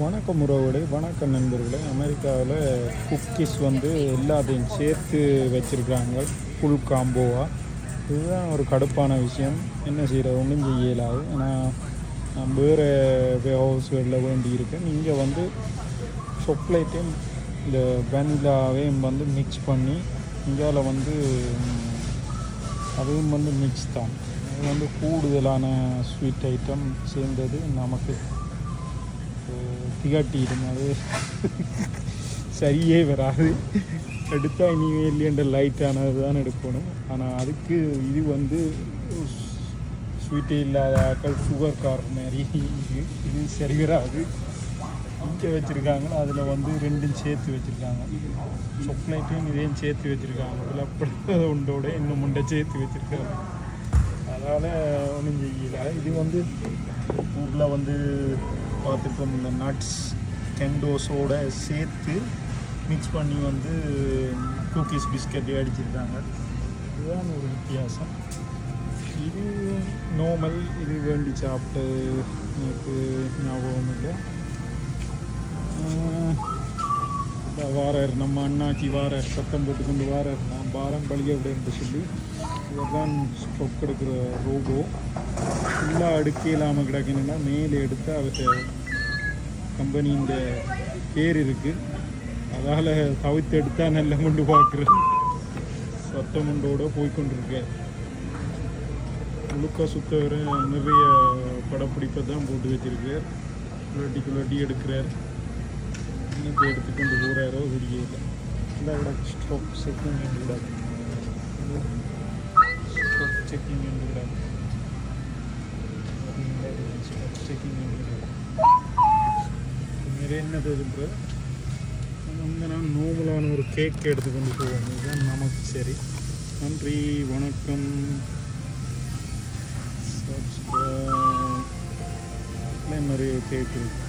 வணக்கம் உறவுகளே, வணக்கம் நண்பர்களே. அமெரிக்காவில் குக்கீஸ் எல்லாத்தையும் சேர்த்து வச்சுருக்காங்க ஃபுல் காம்போவாக. இதுதான் ஒரு கடுப்பான விஷயம். என்ன செய்கிற ஒன்றும் செய்யலாது. நான் வேறு ஹவுஸ்களில் வேண்டியிருக்கேன். இங்கே சாக்லேட்டையும் இந்த வெனிலாவையும் மிக்ஸ் பண்ணி இந்தியாவில் அதுவும் மிக்ஸ் தான். அது கூடுதலான ஸ்வீட் ஐட்டம் சேர்ந்தது நமக்கு திகாட்டிடும். அது சரியே வராது. எடுத்தால் இனிமேல் இல்லையன்ற லைட்டானது தான் எடுக்கணும். ஆனால் அதுக்கு இது ஸ்வீட்டே இல்லாத ஆக்கள் சுகர் கார் மாதிரி இது சரி வராது. இங்கே வச்சுருக்காங்க. அதில் ரெண்டும் சேர்த்து வச்சுருக்காங்க. சாக்லேட்டையும் இதையும் சேர்த்து வச்சுருக்காங்க. அதில் அப்படி உண்டோட இன்னும் முண்டை சேர்த்து வச்சுருக்காங்க. அதனால் ஒன்றும் செய்யலை. இது ஊரில் பார்த்துருப்போம். இந்த நட்ஸ் டெண்டோஸோடு சேர்த்து மிக்ஸ் பண்ணி குக்கீஸ் பிஸ்கட்டே அடிச்சிருக்காங்க. இதுதான் ஒரு வித்தியாசம். இது நார்மல். இது வேண்டி சாப்பிட்டு எனக்கு ஞாபகம் இல்லை. வாரார் நம்ம அண்ணாச்சி வாரார், சத்தம் போட்டுக்கொண்டு வாரார். நான் பாரம் பழிய விட சொல்லி இதுதான் ஸ்டொக் எடுக்கிற ரோபோ. ஃபுல்லாக அடுக்க இல்லாமல் கிடக்குன்னா மேலே எடுத்து அவற்றை கம்பெனியின் பேர் இருக்குது. அதால் தவிர்த்து எடுத்தால் நல்ல கொண்டு பார்க்குறேன். சத்தமுண்டோடு போய்கொண்டிருக்க முழுக்க சுத்தவர நிறைய படப்பிடிப்பை தான் போட்டு வச்சுருக்கார். குலட்டி எடுக்கிறார். இன்னைக்கு எடுத்துக்கொண்டு போகிறாரோ தெரியல. இல்லை விட ஸ்டாக் செக்கிங் என்று விட செக்கிங் என்று விட நிறைய என்ன தெரிஞ்ச நான் நோமலான ஒரு கேக் எடுத்துக்கொண்டு போவோம். இதுதான் நமக்கு சரி. நன்றி, வணக்கம். நிறைய கேக் இருக்கு.